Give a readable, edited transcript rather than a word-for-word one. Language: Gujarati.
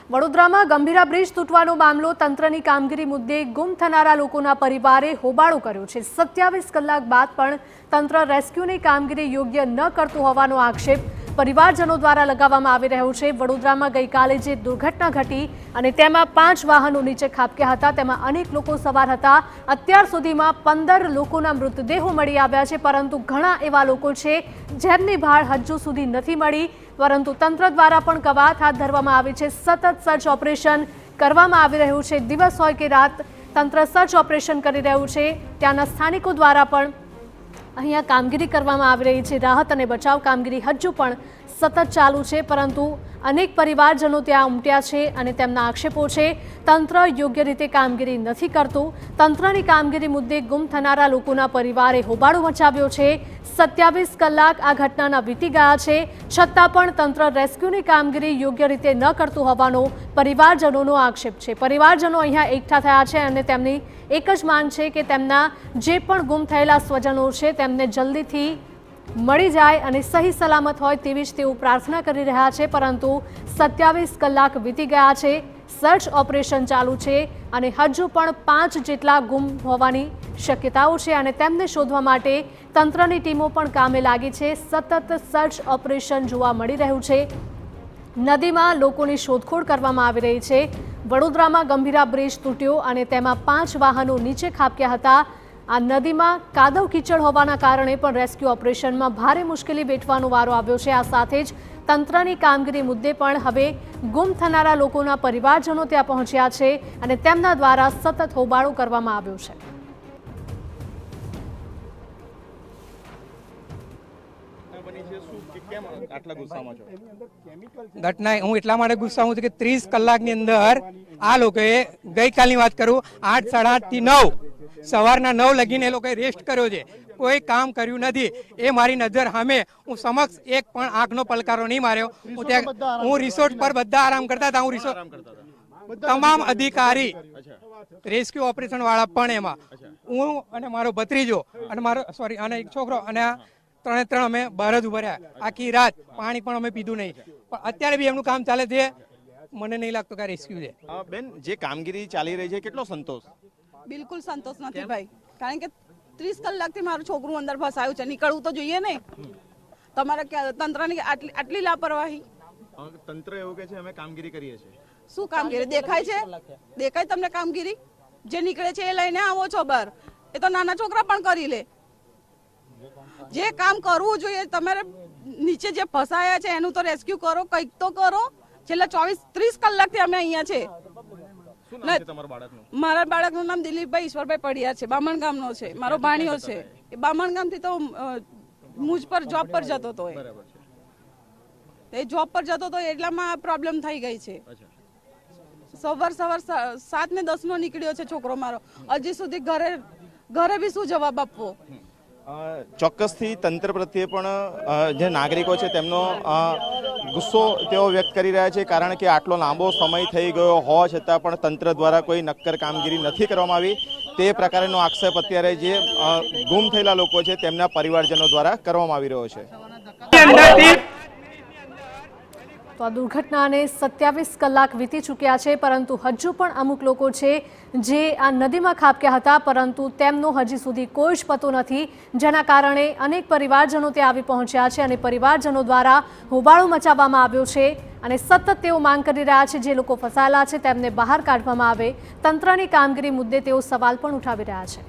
વડોદરામાં ગંભીરા બ્રિજ તૂટવાનો મામલો તંત્રની કામગીરી મુદ્દે ગુમ થનારા લોકોના પરિવારે હોબાળો કર્યો છે। 27 કલાક બાદ પણ તંત્ર રેસ્ક્યુની કામગીરી યોગ્ય ન કરતું હોવાનો આક્ષેપ પરિવારજનો દ્વારા લગાવવામાં આવી રહ્યો છે। વડોદરામાં ગઈકાલે જે દુર્ઘટના ઘટી અને તેમાં 5 વાહનો નીચે ખાબક્યા હતા, તેમાં અનેક લોકો સવાર હતા। અત્યાર સુધીમાં 15 લોકોના મૃતદેહો મળી આવ્યા છે, પરંતુ ઘણા એવા લોકો છે જેમની ભાળ હજુ સુધી નથી મળી, પરંતુ તંત્ર દ્વારા પણ કવાયત હાથ ધરવામાં આવી છે। સતત સર્ચ ઓપરેશન કરવામાં આવી રહ્યું છે। દિવસ હોય કે રાત તંત્ર સર્ચ ઓપરેશન કરી રહ્યું છે। ત્યાંના સ્થાનિકો દ્વારા પણ અહીંયા કામગીરી કરવામાં આવી રહી છે। રાહત અને બચાવ કામગીરી હજુ પણ સતત ચાલુ છે, પરંતુ અનેક પરિવારજનો ત્યાં ઉમટ્યા છે અને તેમના આક્ષેપો છે તંત્ર યોગ્ય રીતે કામગીરી નથી કરતું। તંત્રની કામગીરી મુદ્દે ગુમ થનારા લોકોના પરિવારે હોબાળો મચાવ્યો છે। 27 કલાક આ ઘટનાના વીતી ગયા છે, છતાં પણ તંત્ર રેસ્ક્યુની કામગીરી યોગ્ય રીતે ન કરતું હોવાનો પરિવારજનોનો આક્ષેપ છે। પરિવારજનો અહીંયા એકઠા થયા છે અને તેમની એક જ માંગ છે કે તેમના જે પણ ગુમ થયેલા સ્વજનો છે તેમને જલ્દીથી મળી જાય અને સહી સલામત હોય તેવી જ તેઓ પ્રાર્થના કરી રહ્યા છે, પરંતુ 27 કલાક વીતી ગયા છે, સર્ચ ઓપરેશન ચાલુ છે અને હજુ પણ 5 જેટલા ગુમ હોવાની શક્યતાઓ છે અને તેમને શોધવા માટે તંત્રની ટીમો પણ કામે લાગી છે। સતત સર્ચ ઓપરેશન જોવા મળી રહ્યું છે। નદીમાં લોકોની શોધખોળ કરવામાં આવી રહી છે। વડોદરામાં ગંભીરા બ્રિજ તૂટ્યો અને તેમાં 5 વાહનો નીચે ખાબક્યા હતા। આ નદીમાં કાદવ કીચડ હોવાના કારણે પણ રેસ્ક્યુ ઓપરેશનમાં ભારે મુશ્કેલી વેઠવાનો વારો આવ્યો છે। આ સાથે જ તંત્રની કામગીરી મુદ્દે પણ હવે ગુમ થનારા લોકોના પરિવારજનો ત્યાં પહોંચ્યા છે અને તેમના દ્વારા સતત હોબાળો કરવામાં આવ્યો છે। ઘટના હું એટલા માટે ગુસ્સામાં છું કે 30 કલાકની અંદર આ લોકોએ ગઈકાલની વાત કરું 8, 8:30 થી 9 સવારના 9 લગીને એ લોકોએ રેસ્ટ કર્યો છે, કોઈ કામ કર્યું નથી। એ મારી નજર સામે હું સમક્ષ એક પણ આંખનો પલકારો નહીં માર્યો। હું રિસોર્ટ પર બધા આરામ કરતા હતા। હું રિસોર્ટ તમામ અધિકારી રેસ્ક્યુ ઓપરેશન વાળા પણ એમાં હું અને મારો ભત્રીજો અને મારો અને એક છોકરો અને ત્રણે અમે બહાર જ ઉભા રહ્યા આખી રાત। પાણી પણ અમે પીધું નહીં, પણ અત્યારે બી એમનું કામ ચાલે છે। મને નહીં લાગતું કે રેસ્ક્યુ છે। બેન, જે કામગીરી ચાલી રહી છે કેટલો સંતોષ? બિલકુલ સંતોષ નથી ભાઈ, કારણ કે 30 કલાકથી મારું છોકરું અંદર ફસાયું છે, નીકળવું તો જોઈએ ને। તમારે તંત્રની આટલી લાપરવાહી। તંત્ર એવું કે છે અમે કામગીરી કરીએ છીએ। શું કામગીરી દેખાય છે? દેખાય તમને કામગીરી? જે નીકળે છે એ લઈને આવો છો બહાર, એ તો નાના છોકરા પણ કરી લે। જે કામ કરવું જોઈએ, તમારે નીચે જે ફસાયા છે એનું તો રેસ્ક્યુ કરો, કંઈક તો કરો। છેલ્લા 30 કલાકથી અમે અહીંયા છે। મારા બાળકનું નામ દિલીપભાઈ ઈશ્વરભાઈ પડિયા છે, બામણ ગામનો છે, મારો ભાણિયો છે। એ બામણ ગામથી તો મુજ પર જોબ પર જતો હતો, એ જોબ પર જતો હતો એટલામાં પ્રોબ્લેમ થઈ ગઈ છે। સવાર 7:10 નો નીકળ્યો છે છોકરો મારો, હજી સુધી ઘરે બી શું જવાબ આપવો? ચોક્કસથી તંત્ર પ્રત્યે પણ જે નાગરિકો છે તેમનો ગુસ્સો તેઓ વ્યક્ત કરી રહ્યા છે, કારણ કે આટલો લાંબો સમય થઈ ગયો હોવા છતાં પણ તંત્ર દ્વારા કોઈ નક્કર કામગીરી નથી કરવામાં આવી। તે પ્રકારનો આક્ષેપ અત્યારે જે ગુમ થયેલા લોકો છે તેમના પરિવારજનો દ્વારા કરવામાં આવી રહ્યો છે। તો આ દુર્ઘટનાને 27 કલાક વીતી ચૂક્યા છે, પરંતુ હજુ પણ અમુક લોકો છે જે આ નદીમાં ખાબક્યા હતા, પરંતુ તેમનો હજી સુધી કોઈ જ પતો નથી, જેના કારણે અનેક પરિવારજનો ત્યાં આવી પહોંચ્યા છે અને પરિવારજનો દ્વારા હોબાળો મચાવવામાં આવ્યો છે અને સતત તેઓ માંગ કરી રહ્યા છે જે લોકો ફસાયેલા છે તેમને બહાર કાઢવામાં આવે। તંત્રની કામગીરી મુદ્દે તેઓ સવાલ પણ ઉઠાવી રહ્યા છે।